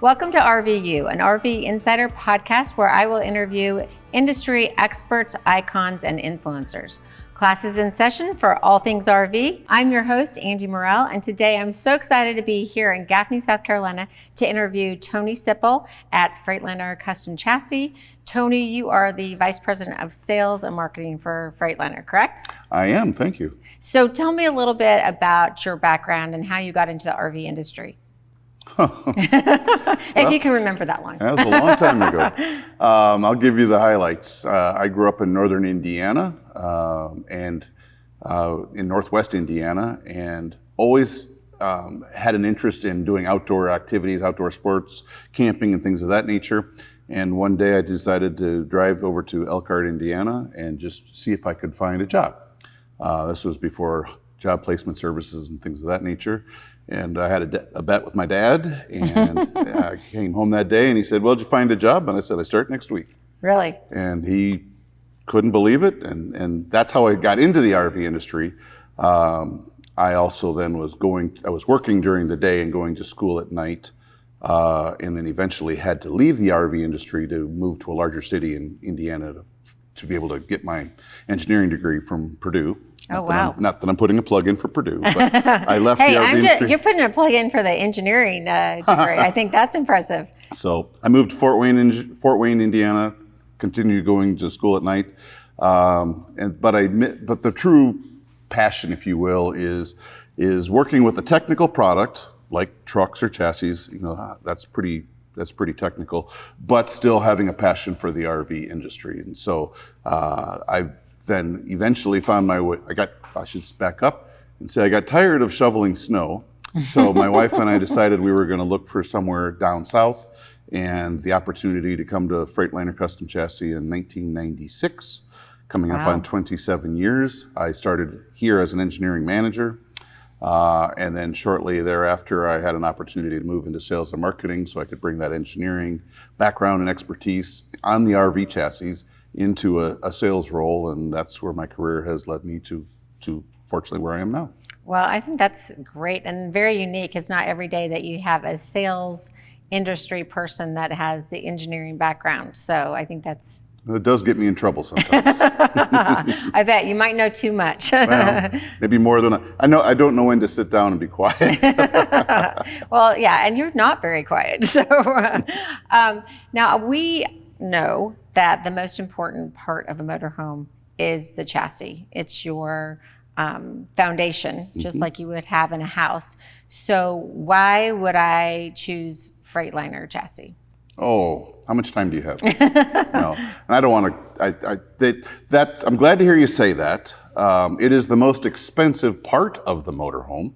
Welcome to RVU, an RV Insider podcast where I will interview industry experts, icons, and influencers. Class is in session for all things RV. I'm your host, Angie Morrell, and today I'm so excited to be here in Gaffney, South Carolina to interview Tony Sippel at Freightliner Custom Chassis. Tony, you are the Vice President of Sales and Marketing for Freightliner, correct? I am, thank you. So tell me a little bit about your background and how you got into the RV industry. If you can remember that long. That was a long time ago. I'll give you the highlights. I grew up in northern Indiana and in northwest Indiana, and always had an interest in doing outdoor activities, outdoor sports, camping and things of that nature. And one day I decided to drive over to Elkhart, Indiana and just see if I could find a job. This was before job placement services and things of that nature. And I had a bet with my dad, and I came home that day and he said, well, did you find a job? And I said, I start next week. Really? And he couldn't believe it. And that's how I got into the RV industry. I also then was working during the day and going to school at night. And then eventually had to leave the RV industry to move to a larger city in Indiana to be able to get my engineering degree from Purdue. Oh, wow. Not that I'm putting a plug in for Purdue, but I left the RV industry. You're putting a plug in for the engineering degree. I think that's impressive. So I moved to Fort Wayne, Indiana, continued going to school at night. But the true passion, if you will, is working with a technical product like trucks or chassis. You know, that's pretty technical, but still having a passion for the RV industry. And so I then eventually found my way. I should back up and say I got tired of shoveling snow. So my wife and I decided we were going to look for somewhere down south, and the opportunity to come to Freightliner Custom Chassis in 1996, coming up on 27 years. I started here as an engineering manager. And then shortly thereafter, I had an opportunity to move into sales and marketing so I could bring that engineering background and expertise on the RV chassis into a sales role, and that's where my career has led me to fortunately where I am now. Well, I think that's great and very unique. It's not every day that you have a sales industry person that has the engineering background. So I think that's... It does get me in trouble sometimes. I bet you might know too much. Well, maybe more than I know. I don't know when to sit down and be quiet. Well, yeah, and you're not very quiet. So now we know that the most important part of a motorhome is the chassis. It's your foundation, just like you would have in a house. So why would I choose Freightliner chassis? Oh, how much time do you have? No, and I don't want to. I'm glad to hear you say that. It is the most expensive part of the motorhome,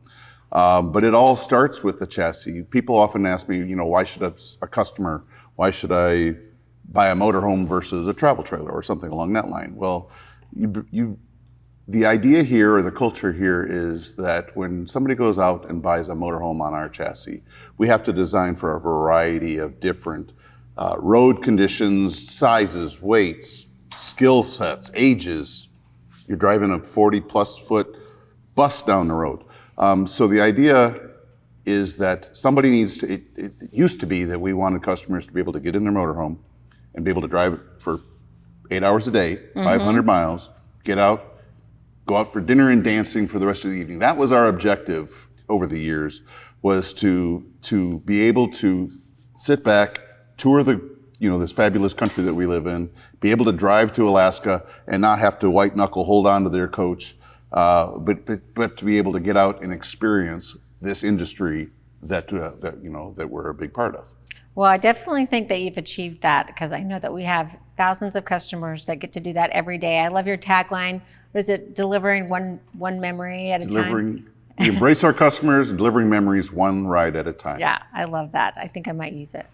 but it all starts with the chassis. People often ask me, why should why should I buy a motorhome versus a travel trailer or something along that line? Well, the idea here or the culture here is that when somebody goes out and buys a motorhome on our chassis, we have to design for a variety of different road conditions, sizes, weights, skill sets, ages. You're driving a 40-plus foot bus down the road. So the idea is that somebody needs to, it used to be that we wanted customers to be able to get in their motorhome and be able to drive it for 8 hours a day, 500 miles, get out, go out for dinner and dancing for the rest of the evening. That was our objective over the years, was to be able to sit back, tour this fabulous country that we live in, be able to drive to Alaska and not have to white knuckle hold on to their coach, but to be able to get out and experience this industry that we're a big part of. Well, I definitely think that you've achieved that, because I know that we have thousands of customers that get to do that every day. I love your tagline. What is it? Delivering one memory at a time? We embrace our customers and delivering memories one ride at a time. Yeah, I love that. I think I might use it.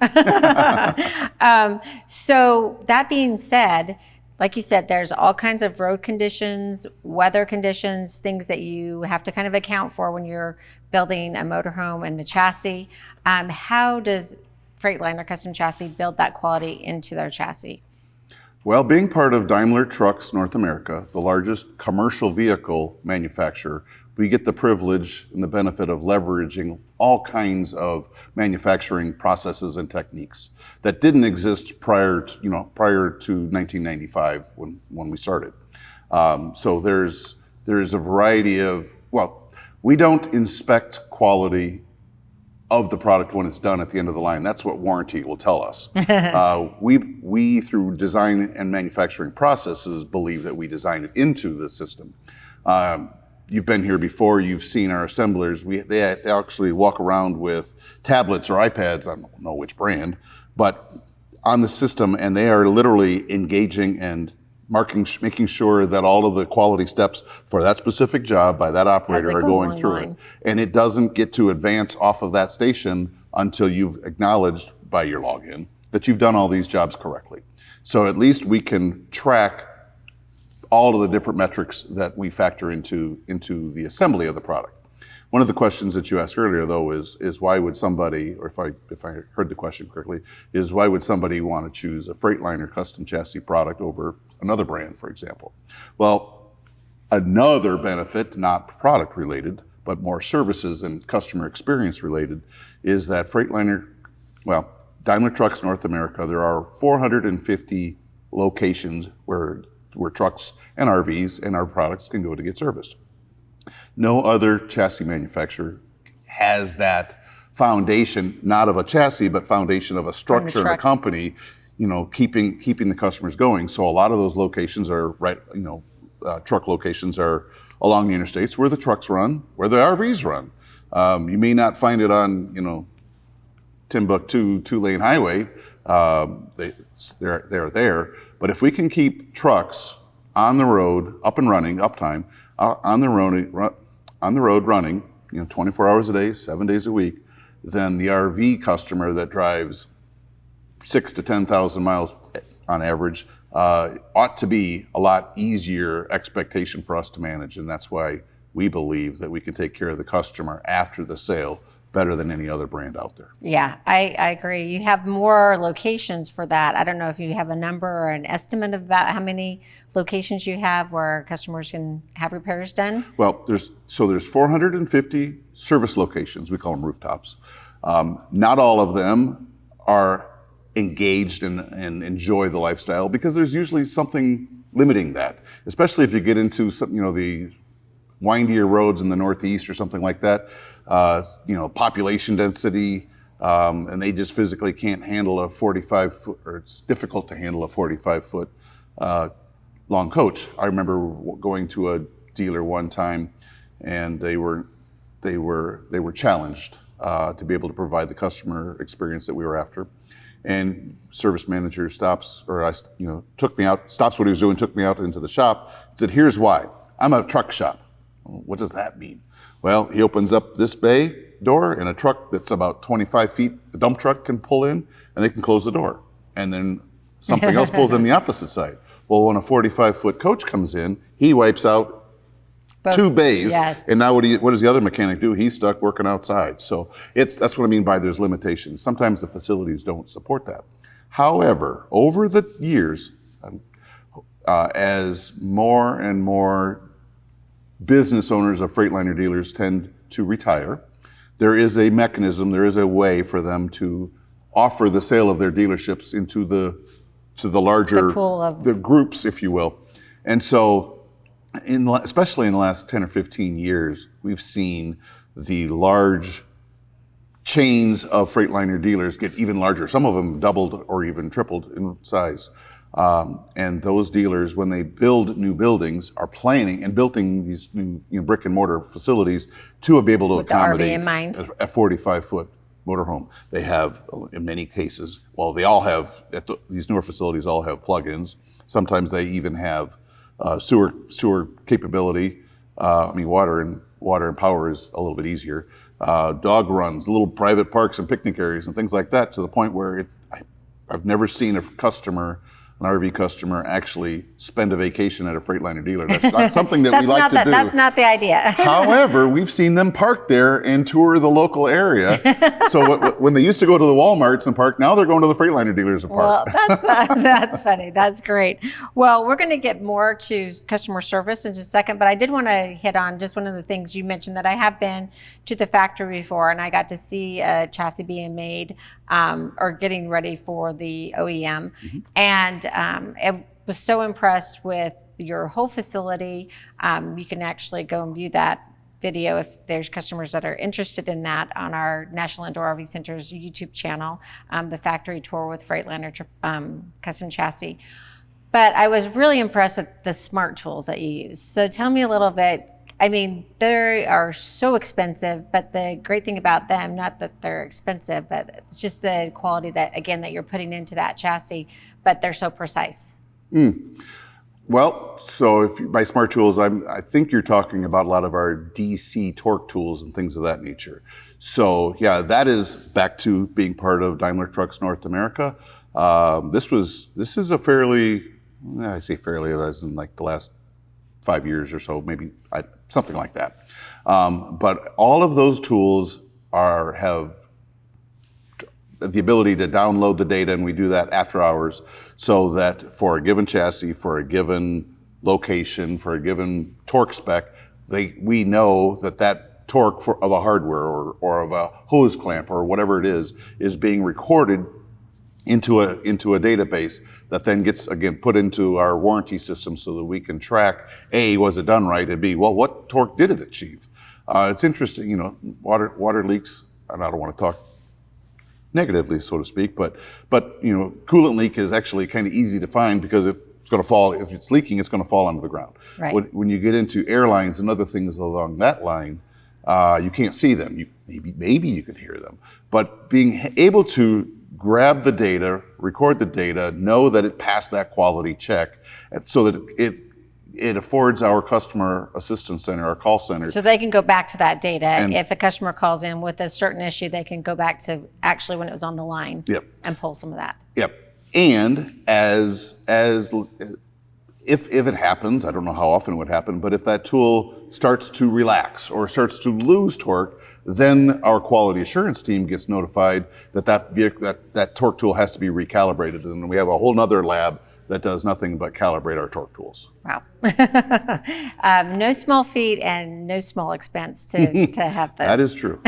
So that being said, like you said, there's all kinds of road conditions, weather conditions, things that you have to kind of account for when you're building a motorhome and the chassis. How does Freightliner Custom Chassis build that quality into their chassis? Well, being part of Daimler Trucks North America, the largest commercial vehicle manufacturer, we get the privilege and the benefit of leveraging all kinds of manufacturing processes and techniques that didn't exist prior to 1995 when we started. So there's a variety of, well, we don't inspect quality of the product when it's done at the end of the line. That's what warranty will tell us. We through design and manufacturing processes believe that we design it into the system. You've been here before, you've seen our assemblers. They actually walk around with tablets or iPads, I don't know which brand, but on the system, and they are literally engaging and making sure that all of the quality steps for that specific job by that operator are going through it. And it doesn't get to advance off of that station until you've acknowledged by your login that you've done all these jobs correctly. So at least we can track all of the different metrics that we factor into the assembly of the product. One of the questions that you asked earlier, though, is why would somebody, or if I heard the question correctly, is why would somebody want to choose a Freightliner Custom Chassis product over another brand, for example? Well, another benefit, not product related, but more services and customer experience related, is that Freightliner, well, Daimler Trucks North America, there are 450 locations where trucks and RVs and our products can go to get serviced. No other chassis manufacturer has that foundation, not of a chassis, but foundation of a structure and a company, keeping the customers going. So a lot of those locations are truck locations are along the interstates where the trucks run, where the RVs run. You may not find it on, Timbuktu 2-lane highway. They're there. But if we can keep trucks on the road, up and running, uptime, on the road running, 24 hours a day, 7 days a week, then the RV customer that drives 6,000 to 10,000 miles on average ought to be a lot easier expectation for us to manage. And that's why we believe that we can take care of the customer after the sale better than any other brand out there. Yeah, I agree. You have more locations for that. I don't know if you have a number or an estimate about how many locations you have where customers can have repairs done? Well, there's 450 service locations. We call them rooftops. Not all of them are engaged and enjoy the lifestyle because there's usually something limiting that, especially if you get into some, the windier roads in the Northeast or something like that. Population density, and they just physically can't handle a 45-foot, or it's difficult to handle a 45-foot long coach. I remember going to a dealer one time, and they were challenged to be able to provide the customer experience that we were after. And service manager stops what he was doing, took me out into the shop, and said, "Here's why. I'm a truck shop." What does that mean? Well, he opens up this bay door, and a truck that's about 25 feet, a dump truck can pull in, and they can close the door. And then something else pulls in the opposite side. Well, when a 45-foot coach comes in, he wipes out two bays. Yes. And now what does the other mechanic do? He's stuck working outside. So that's what I mean by there's limitations. Sometimes the facilities don't support that. However, over the years, as more and more business owners of Freightliner dealers tend to retire, there is a mechanism, there is a way for them to offer the sale of their dealerships into the larger the groups, if you will. And so, especially in the last 10 or 15 years, we've seen the large chains of Freightliner dealers get even larger. Some of them doubled or even tripled in size. And those dealers, when they build new buildings, are planning and building these new brick and mortar facilities to be able to accommodate a 45-foot motorhome. They have, in many cases, they all have, these newer facilities all have plug-ins. Sometimes they even have sewer capability. Water and power is a little bit easier. Dog runs, little private parks and picnic areas and things like that, to the point where I've never seen a customer an RV customer actually spend a vacation at a Freightliner dealer. That's not something that we like to do. That's not the idea. However, we've seen them park there and tour the local area. So when they used to go to the Walmarts and park, now they're going to the Freightliner dealers and park. Well, that's funny. That's great. Well, we're going to get more to customer service in just a second, but I did want to hit on just one of the things you mentioned, that I have been to the factory before, and I got to see a chassis being made or getting ready for the OEM. And I was so impressed with your whole facility. You can actually go and view that video if there's customers that are interested in that on our National Indoor RV Center's YouTube channel, the factory tour with Freightliner Custom Chassis. But I was really impressed with the smart tools that you use. So tell me a little bit. I mean, they are so expensive, but the great thing about them, not that they're expensive, but it's just the quality that, again, that you're putting into that chassis, but they're so precise. Well, so by smart tools, I think you're talking about a lot of our DC torque tools and things of that nature. So yeah, that is back to being part of Daimler Trucks North America. This is a fairly, I say fairly, as in like the last 5 years or so, maybe something like that. But all of those tools have the ability to download the data, and we do that after hours, so that for a given chassis, for a given location, for a given torque spec, we know that torque of a hardware or of a hose clamp or whatever it is being recorded into a database that then gets, again, put into our warranty system so that we can track, A, was it done right, and B, well, what torque did it achieve? It's interesting, water leaks, and I don't want to talk negatively, so to speak, but coolant leak is actually kind of easy to find because it's going to fall. If it's leaking, it's going to fall onto the ground. Right. When you get into airlines and other things along that line, you can't see them. Maybe you can hear them, but being able to grab the data, record the data, know that it passed that quality check, so that it affords our customer assistance center, our call center. So they can go back to that data. And if a customer calls in with a certain issue, they can go back to actually when it was on the line. Yep. And pull some of that. Yep. And if it happens, I don't know how often it would happen, but if that tool starts to relax or starts to lose torque, then our quality assurance team gets notified that torque tool has to be recalibrated. And we have a whole nother lab that does nothing but calibrate our torque tools. Wow. No small feat and no small expense to have this. That is true.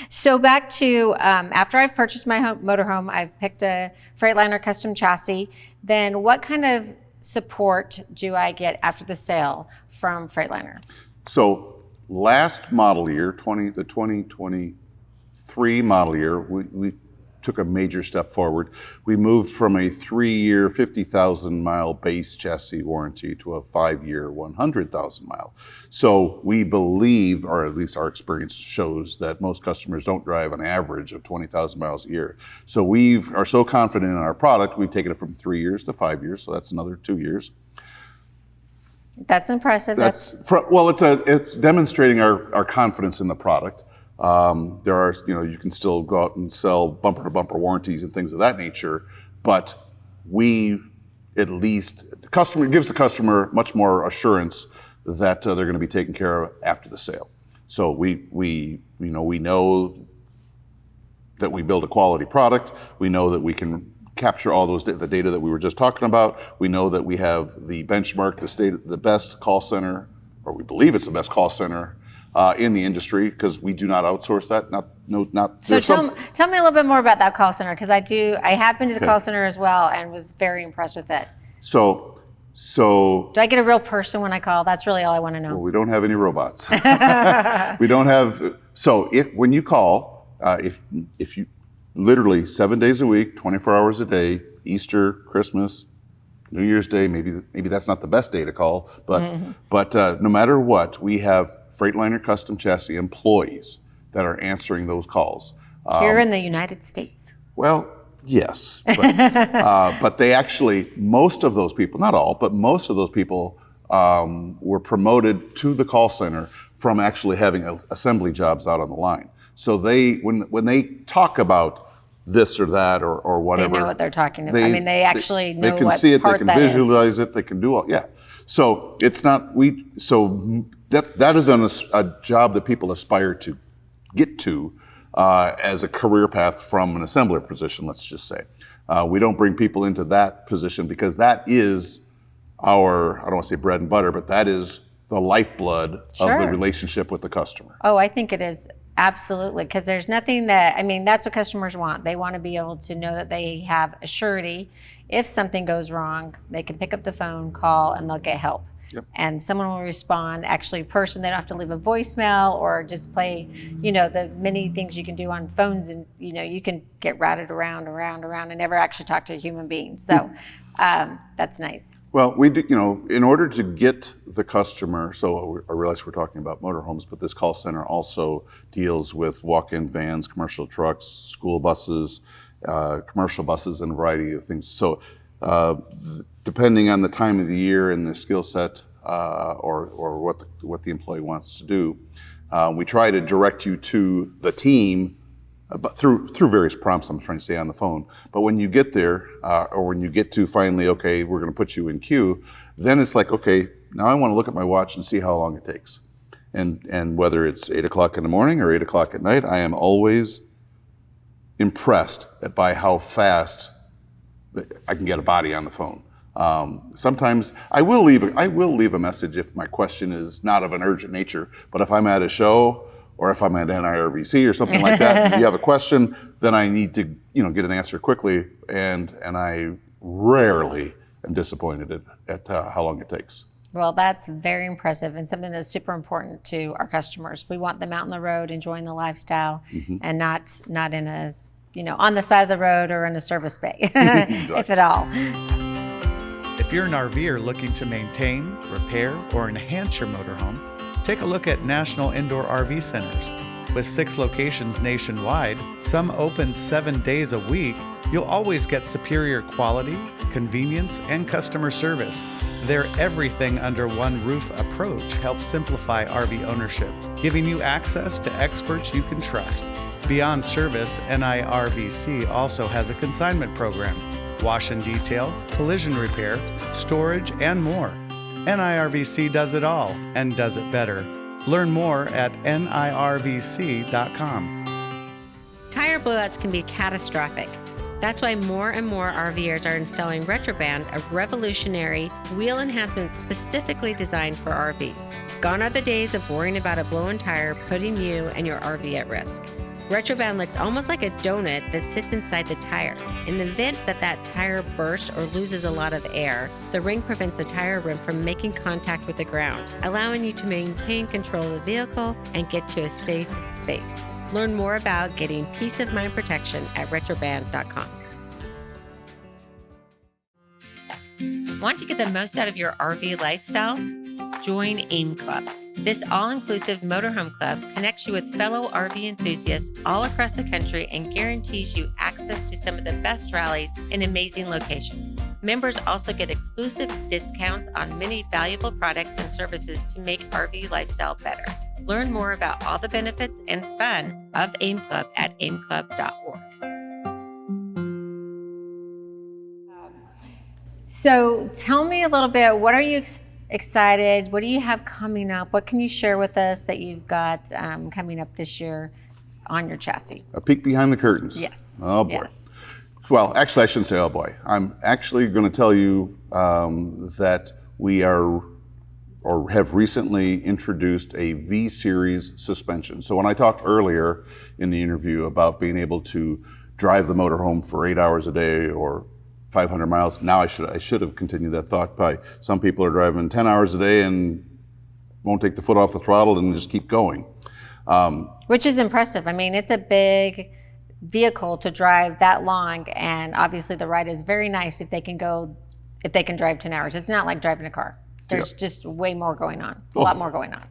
So back to, after I've purchased my motorhome, I've picked a Freightliner Custom Chassis, then what kind of support do I get after the sale from Freightliner? So last model year, the 2023 model year, we took a major step forward. We moved from a 3-year, 50,000 mile base chassis warranty to a 5-year, 100,000 mile. So we believe, or at least our experience shows, that most customers don't drive an average of 20,000 miles a year. So we are so confident in our product, we've taken it from 3 years to 5 years, so that's another 2 years. That's impressive. It's demonstrating our confidence in the product. There are, you can still go out and sell bumper to bumper warranties and things of that nature, but gives the customer much more assurance that they're going to be taken care of after the sale. So we know that we build a quality product. We know that we can capture all the data that we were just talking about. We know that we have the benchmark, the best call center, or we believe it's the best call center in the industry, because we do not outsource that. So tell me a little bit more about that call center, because I have been to the call center as well and was very impressed with it. So do I get a real person when I call? That's really all I want to know. Well, we don't have any robots. We don't have. So when you call, if you literally 7 days a week, 24 hours a day, Easter, Christmas, New Year's Day, maybe that's not the best day to call, but no matter what, we have Freightliner Custom Chassis employees that are answering those calls. Here in the United States? Well, yes. But they actually, most of those people, not all, but most of those people were promoted to the call center from actually having assembly jobs out on the line. So when they talk about this or that or whatever. They know what they're talking about. They actually know they can what see it, part they can that visualize it, they can do all, yeah. So it's not, that is a job that people aspire to get to as a career path from an assembler position, let's just say. We don't bring people into that position because that is our, I don't want to say bread and butter, but that is the lifeblood of the relationship with the customer. Oh, I think it is. Absolutely, because there's nothing that's what customers want. They want to be able to know that they have a surety. If something goes wrong, they can pick up the phone, call, and they'll get help. Yep. And someone will respond, actually person, they don't have to leave a voicemail or just play, the many things you can do on phones, and, you can get routed around and never actually talk to a human being. So that's nice. Well, we do, in order to get the customer, so I realize we're talking about motorhomes, but this call center also deals with walk-in vans, commercial trucks, school buses, commercial buses, and a variety of things. So depending on the time of the year and the skill set or what the employee wants to do, we try to direct you to the team, but through various prompts, I'm trying to say on the phone. But when you get there, or when you get to finally, okay, we're going to put you in queue, then it's like, okay, now I want to look at my watch and see how long it takes. And whether it's 8 o'clock in the morning or 8 o'clock at night, I am always impressed by how fast I can get a body on the phone. Sometimes I will leave a message if my question is not of an urgent nature, but if I'm at a show or if I'm at Nirvc or something like that, and you have a question, then I need to, get an answer quickly, and I rarely am disappointed at how long it takes. Well, that's very impressive and something that's super important to our customers. We want them out on the road enjoying the lifestyle, and not in a, on the side of the road or in a service bay, Exactly. if at all. If you're an RVer looking to maintain, repair, or enhance your motorhome, take a look at National Indoor RV Centers. With 6 locations nationwide, some open 7 days a week, you'll always get superior quality, convenience, and customer service. Their everything under one roof approach helps simplify RV ownership, giving you access to experts you can trust. Beyond service, NIRVC also has a consignment program, wash and detail, collision repair, storage, and more. NIRVC does it all and does it better. Learn more at nirvc.com. Tire blowouts can be catastrophic. That's why more and more RVers are installing RettroBand, a revolutionary wheel enhancement specifically designed for RVs. Gone are the days of worrying about a blown tire putting you and your RV at risk. RettroBand looks almost like a donut that sits inside the tire. In the event that tire bursts or loses a lot of air, the ring prevents the tire rim from making contact with the ground, allowing you to maintain control of the vehicle and get to a safe space. Learn more about getting peace of mind protection at retroband.com. Want to get the most out of your RV lifestyle? Join AIM Club. This all-inclusive motorhome club connects you with fellow RV enthusiasts all across the country and guarantees you access to some of the best rallies in amazing locations. Members also get exclusive discounts on many valuable products and services to make RV lifestyle better. Learn more about all the benefits and fun of AIM Club at aimclub.org. So tell me a little bit, what are you excited? What do you have coming up? What can you share with us that you've got coming up this year on your chassis? A peek behind the curtains. Yes. Oh boy. Yes. Well, actually, I shouldn't say oh boy. I'm actually going to tell you that we are or have recently introduced a V-Series suspension. So when I talked earlier in the interview about being able to drive the motorhome for 8 hours a day or 500 miles, now I should have continued that thought by some people are driving 10 hours a day and won't take the foot off the throttle and just keep going. Which is impressive. I mean, it's a big vehicle to drive that long, and obviously the ride is very nice if they can drive 10 hours. It's not like driving a car. There's just way more going on, a lot more going on.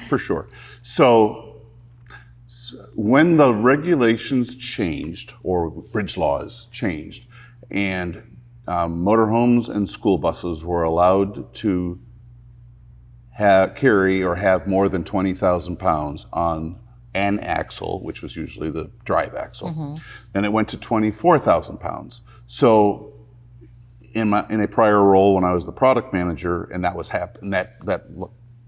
for sure. So when the regulations changed, or bridge laws changed, and motorhomes and school buses were allowed to carry or have more than 20,000 pounds on an axle, which was usually the drive axle. And it went to 24,000 pounds. So in a prior role when I was the product manager, and that was that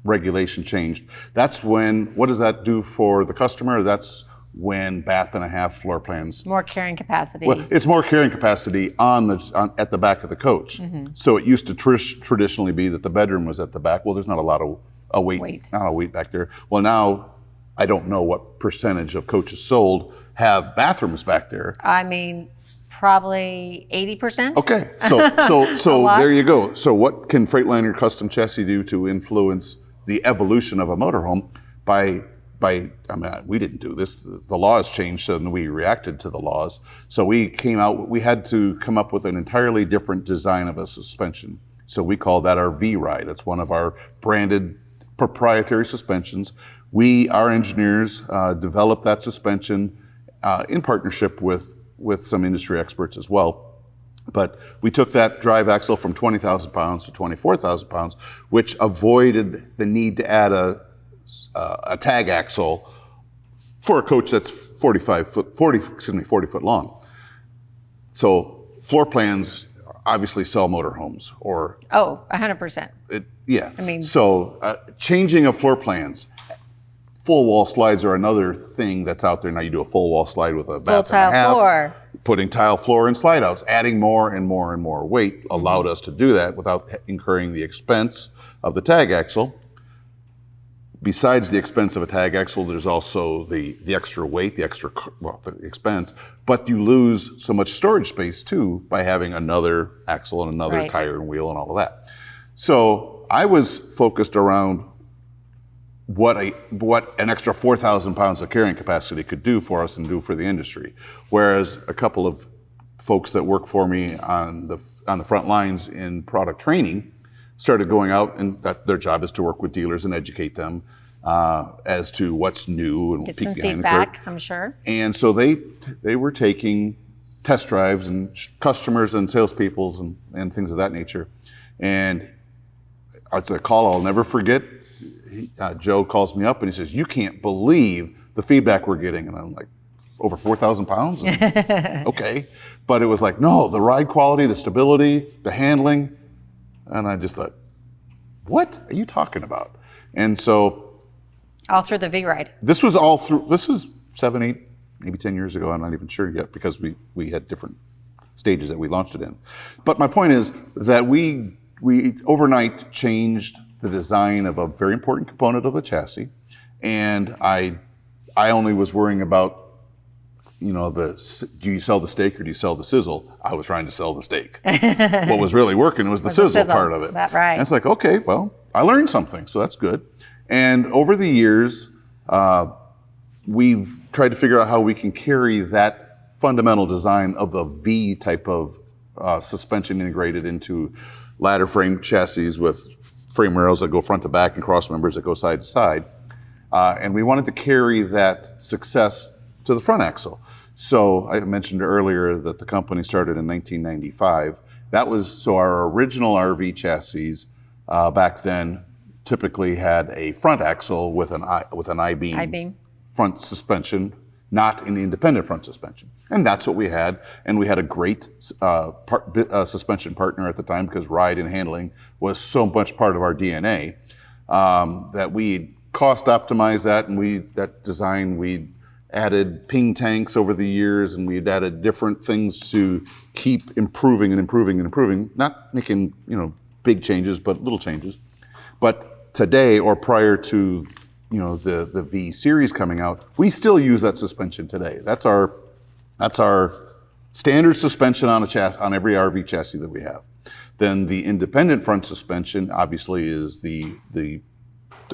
regulation changed, that's when, what does that do for the customer? That's when bath and a half floor plans. More carrying capacity. Well, it's more carrying capacity at the back of the coach. So it used to traditionally be that the bedroom was at the back. Well, there's not a lot of not a weight back there. Well, now I don't know what percentage of coaches sold have bathrooms back there. I mean, probably 80%. Okay, so there you go. So what can Freightliner Custom Chassis do to influence the evolution of a motorhome? I mean, we didn't do this. The laws changed, and we reacted to the laws. So we had to come up with an entirely different design of a suspension. So we call that our V-Ride. That's one of our branded proprietary suspensions. Our engineers developed that suspension in partnership with some industry experts as well. But we took that drive axle from 20,000 pounds to 24,000 pounds, which avoided the need to add a tag axle for a coach that's 40 foot long. So floor plans obviously sell motorhomes, or 100%. Yeah. I mean, so changing of floor plans. Full wall slides are another thing that's out there now. You do a full wall slide with a bath and a half. Floor. Putting tile floor and slide outs, adding more and more and more weight allowed us to do that without incurring the expense of the tag axle. Besides the expense of a tag axle, there's also the extra weight, the expense, but you lose so much storage space too by having another axle and another tire and wheel and all of that. So I was focused around what an extra 4,000 pounds of carrying capacity could do for us and do for the industry. Whereas a couple of folks that work for me on the front lines in product training started going out, and that their job is to work with dealers and educate them as to what's new and get peek some behind feedback, the curve. I'm sure. And so they were taking test drives and customers and salespeople and things of that nature. And it's a call I'll never forget. Joe calls me up and he says, "You can't believe the feedback we're getting." And I'm like, "Over 4,000 pounds?" Okay. But it was like, no, the ride quality, the stability, the handling. And I just thought, what are you talking about? And so. All through the V-Ride. This was 7, 8, maybe 10 years ago. I'm not even sure yet because we had different stages that we launched it in. But my point is that we overnight changed the design of a very important component of the chassis. And I only was worrying about, do you sell the steak or do you sell the sizzle? I was trying to sell the steak. What was really working was the sizzle part of it. That's right. And it's like, okay, well, I learned something, so that's good. And over the years, we've tried to figure out how we can carry that fundamental design of the V type of suspension integrated into ladder frame chassis with frame rails that go front to back and cross members that go side to side. And we wanted to carry that success to the front axle. So I mentioned earlier that the company started in 1995. Our original RV chassis back then typically had a front axle with an I-beam front suspension, not an independent front suspension. And that's what we had. And we had a great suspension partner at the time because ride and handling was so much part of our DNA that we cost optimized that, and we added ping tanks over the years, and we'd added different things to keep improving and improving and improving, not making big changes, but little changes. But today, or prior to the V series coming out, we still use that suspension today. That's our standard suspension on every RV chassis that we have. Then the independent front suspension obviously is the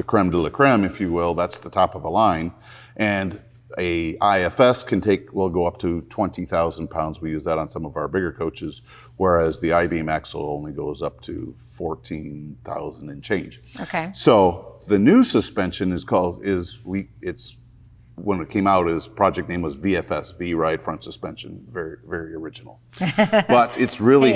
creme de la creme, if you will. That's the top of the line. And a IFS will go up to 20,000 pounds. We use that on some of our bigger coaches, whereas the I-beam axle only goes up to 14,000 and change. Okay. So the new suspension when it came out, his project name was VFS, V-Ride Front Suspension. Very, very original. But it's really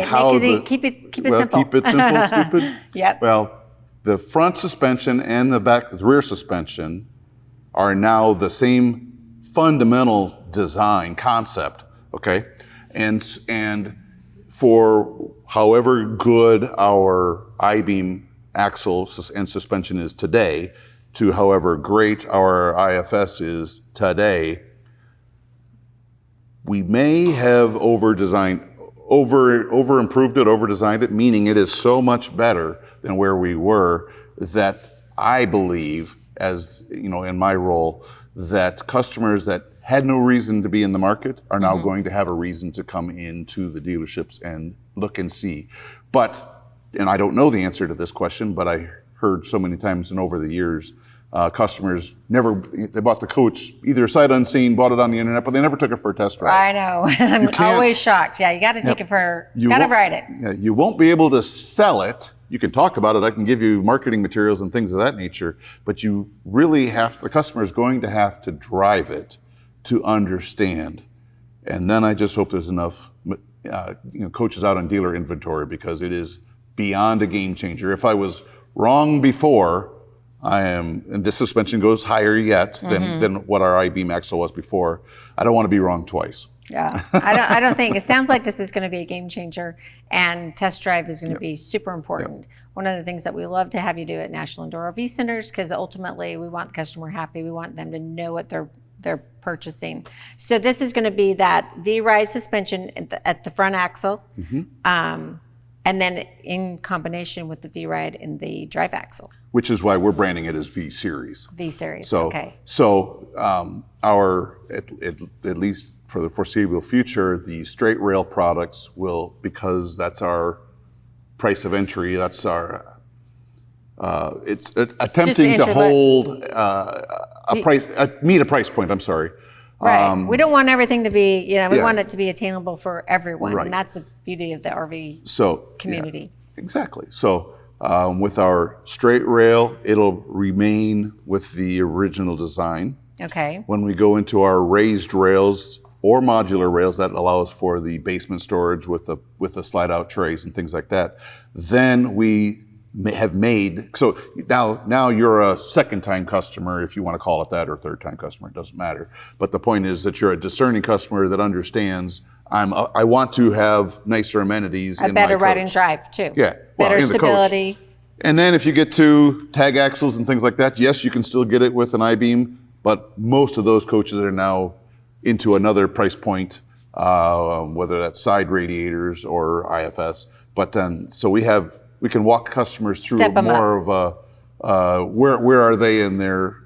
keep it simple. Keep it simple, stupid. Yep. Well, the front suspension and the rear suspension are now the same fundamental design concept, okay? And for however good our I-beam axle and suspension is today, to however great our IFS is today, we may have over-improved it, over-designed it, meaning it is so much better than where we were that I believe, as you know, in my role, that customers that had no reason to be in the market are now going to have a reason to come into the dealerships and look and see. But, and I don't know the answer to this question, but I heard so many times and over the years, customers they bought the coach either sight unseen, bought it on the internet, but they never took it for a test drive. I know. I'm always shocked. Yeah, you got to take it got to ride it. Yeah, you won't be able to sell it. You can talk about it. I can give you marketing materials and things of that nature, but you really the customer is going to have to drive it to understand. And then I just hope there's enough coaches out on dealer inventory, because it is beyond a game changer. If I was wrong before, and this suspension goes higher yet than what our I-beam axle was before, I don't want to be wrong twice. Yeah, I don't think, it sounds like this is going to be a game changer, and test drive is going to be super important. One of the things that we love to have you do at National Indoor RV Centers, because ultimately we want the customer happy. We want them to know what they're purchasing. So this is going to be that V-Ride suspension at the front axle, and then in combination with the V-Ride in the drive axle. Which is why we're branding it as V-Series. V-Series, so, okay. So our, at least for the foreseeable future, the straight rail products will, because that's our price of entry, that's our, it's attempting to hold meet a price point, I'm sorry. Right. We don't want everything to be, we want it to be attainable for everyone. Right. And that's the beauty of the RV community. Yeah, exactly. So with our straight rail, it'll remain with the original design. Okay. When we go into our raised rails or modular rails that allow us for the basement storage with the slide out trays and things like that, then we have made, so now you're a second time customer, if you want to call it that, or third time customer, it doesn't matter. But the point is that you're a discerning customer that understands I want to have nicer amenities in my better coach. ride and drive too. Yeah. Better in stability. The coach. And then if you get to tag axles and things like that, yes, you can still get it with an I-beam, but most of those coaches are now into another price point, whether that's side radiators or IFS. But then, so we can walk customers through more of a, where are they in their,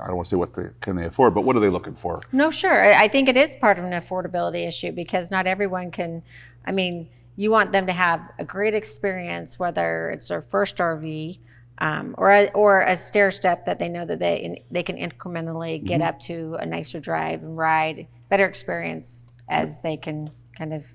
I don't want to say what can they afford, but what are they looking for? No, sure. I think it is part of an affordability issue, because not everyone can, you want them to have a great experience, whether it's their first RV or a stair step that they know that they can incrementally get up to a nicer drive and ride, better experience as they can kind of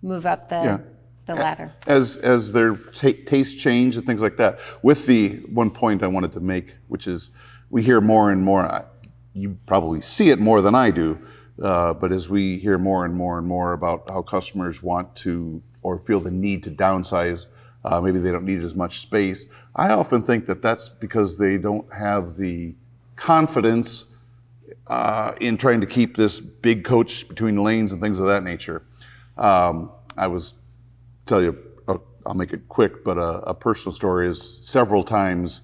move up the ladder. As their taste change and things like that. With the one point I wanted to make, which is we hear more and more, you probably see it more than I do, but as we hear more and more and more about how customers want to or feel the need to downsize, maybe they don't need as much space, I often think that that's because they don't have the confidence in trying to keep this big coach between the lanes and things of that nature. Tell you, I'll make it quick, but a personal story is several times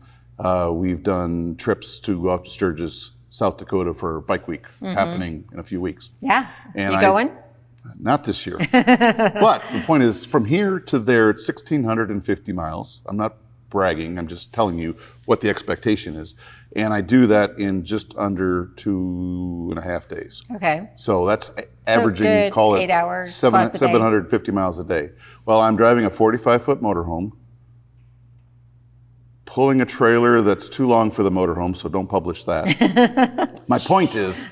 we've done trips to go out to Sturgis, South Dakota for Bike Week, happening in a few weeks. Yeah, and you going? Not this year. But the point is, from here to there, it's 1,650 miles. I'm not bragging, I'm just telling you what the expectation is. And I do that in just under 2.5 days. Okay. So that's averaging, call it 8 hours 750 miles a day. Well, I'm driving a 45-foot motorhome, pulling a trailer that's too long for the motorhome, so don't publish that. My point is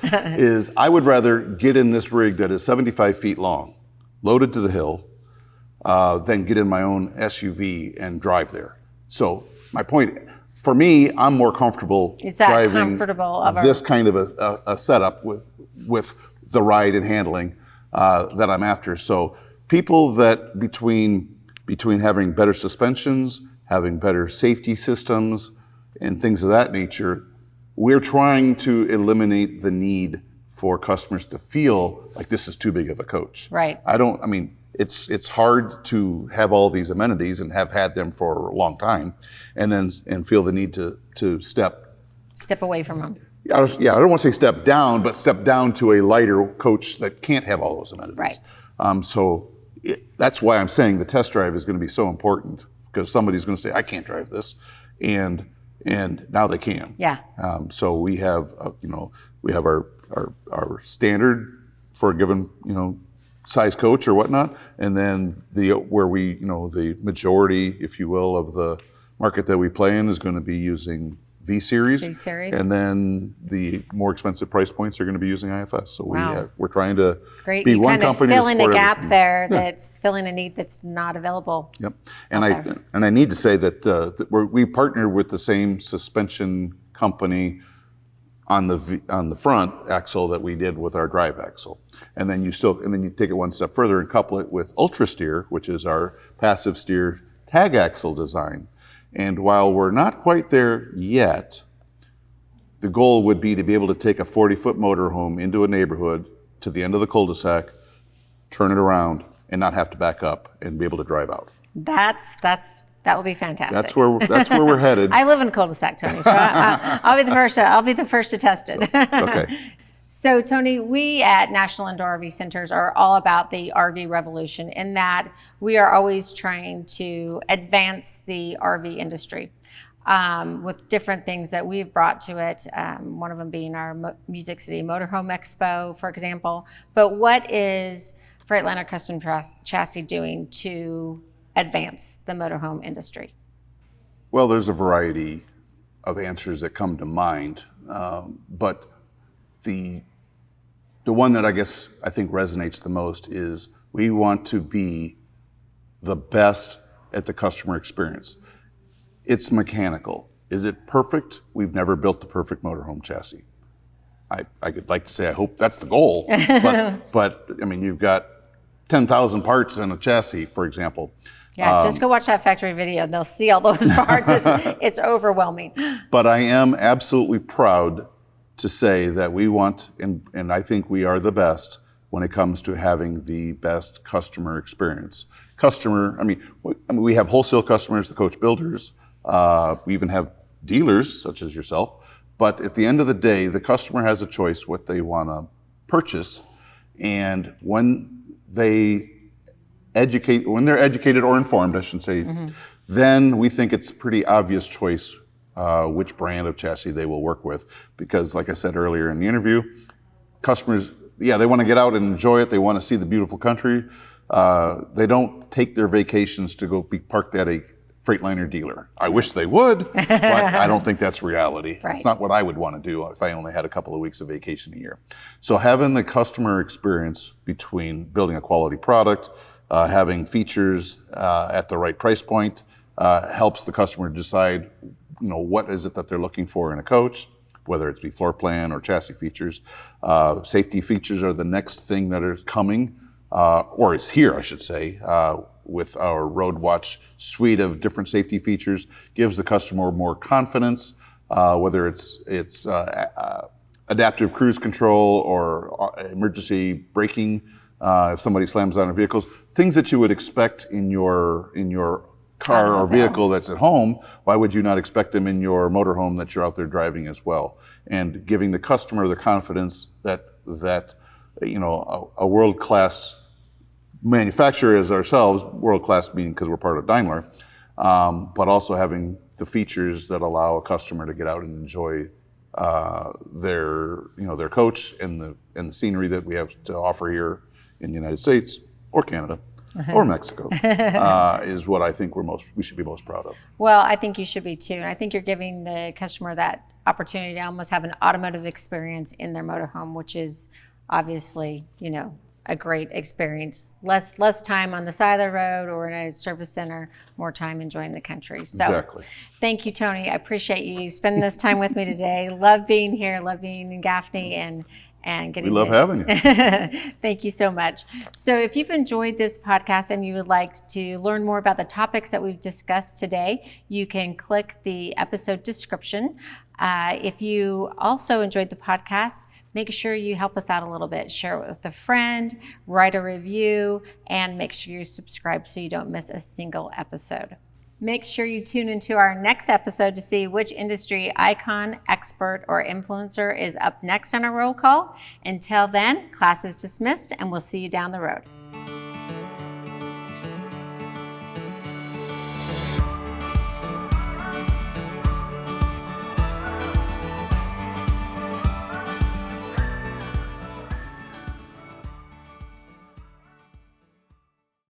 I would rather get in this rig that is 75 feet long, loaded to the hill, than get in my own SUV and drive there. So my point, for me, I'm more comfortable driving this kind of a setup with the ride and handling that I'm after. So people that between having better suspensions, having better safety systems and things of that nature, we're trying to eliminate the need for customers to feel like this is too big of a coach. Right. It's hard to have all these amenities and have had them for a long time, and feel the need to step away from them. I don't want to say step down, but step down to a lighter coach that can't have all those amenities. Right. That's why I'm saying the test drive is going to be so important, because somebody's going to say, I can't drive this, and now they can. Yeah. So we have our standard for a given size coach or whatnot, and then the majority, if you will, of the market that we play in is going to be using V-Series. And then the more expensive price points are going to be using IFS. So we're trying to be one company to support everything. Great, you kind of fill in a gap there that's filling a need that's not available. Yep. And I need to say that we partner with the same suspension company on the front axle that we did with our drive axle. And then you take it one step further and couple it with Ultra Steer, which is our passive steer tag axle design. And while we're not quite there yet, the goal would be to be able to take a 40-foot motorhome into a neighborhood to the end of the cul-de-sac, turn it around, and not have to back up and be able to drive out. That will be fantastic. That's where we're headed. I live in a cul-de-sac, Tony, so I'll be the first. I'll be the first to test it. Okay. So, Tony, we at National Indoor RV Centers are all about the RV revolution, in that we are always trying to advance the RV industry with different things that we've brought to it, one of them being our Music City Motorhome Expo, for example. But what is Freightliner Custom Chassis doing to advance the motorhome industry? Well, there's a variety of answers that come to mind, but the one that I think resonates the most is we want to be the best at the customer experience. It's mechanical. Is it perfect? We've never built the perfect motorhome chassis. I could like to say I hope that's the goal, but I mean, you've got 10,000 parts in a chassis, for example. Yeah, just go watch that factory video and they'll see all those parts. It's overwhelming. But I am absolutely proud to say that we want, and I think we are the best when it comes to having the best customer experience. We have wholesale customers, the coach builders. We even have dealers such as yourself. But at the end of the day, the customer has a choice what they want to purchase. And when they're educated or informed, I should say, then we think it's a pretty obvious choice which brand of chassis they will work with. Because like I said earlier in the interview, customers, they want to get out and enjoy it. They want to see the beautiful country. They don't take their vacations to go be parked at a Freightliner dealer. I wish they would, but I don't think that's reality. Right. It's not what I would want to do if I only had a couple of weeks of vacation a year. So having the customer experience between building a quality product, having features at the right price point, helps the customer decide, what is it that they're looking for in a coach, whether it's be floor plan or chassis features. Safety features are the next thing that is coming, or is here, I should say, with our Road Watch suite of different safety features. Gives the customer more confidence, whether it's adaptive cruise control or emergency braking if somebody slams down their vehicles. Things that you would expect in your car or vehicle that's at home, why would you not expect them in your motorhome that you're out there driving as well? And giving the customer the confidence that a world-class manufacturer as ourselves, world-class meaning because we're part of Daimler, but also having the features that allow a customer to get out and enjoy their coach and the scenery that we have to offer here in the United States or Canada. Or Mexico, is what I think we should be most proud of. Well, I think you should be too. And I think you're giving the customer that opportunity to almost have an automotive experience in their motorhome, which is obviously, a great experience. Less time on the side of the road or in a service center, more time enjoying the country. So exactly. Thank you, Tony. I appreciate you spending this time with me today. Love being here, love being in Gaffney, and getting. We love having you. Thank you so much. So if you've enjoyed this podcast and you would like to learn more about the topics that we've discussed today, you can click the episode description If you also enjoyed the podcast, make sure you help us out a little bit. Share it with a friend, write a review, and make sure you subscribe so you don't miss a single episode. Make sure you tune into our next episode to see which industry icon, expert, or influencer is up next on our roll call. Until then, class is dismissed, and we'll see you down the road.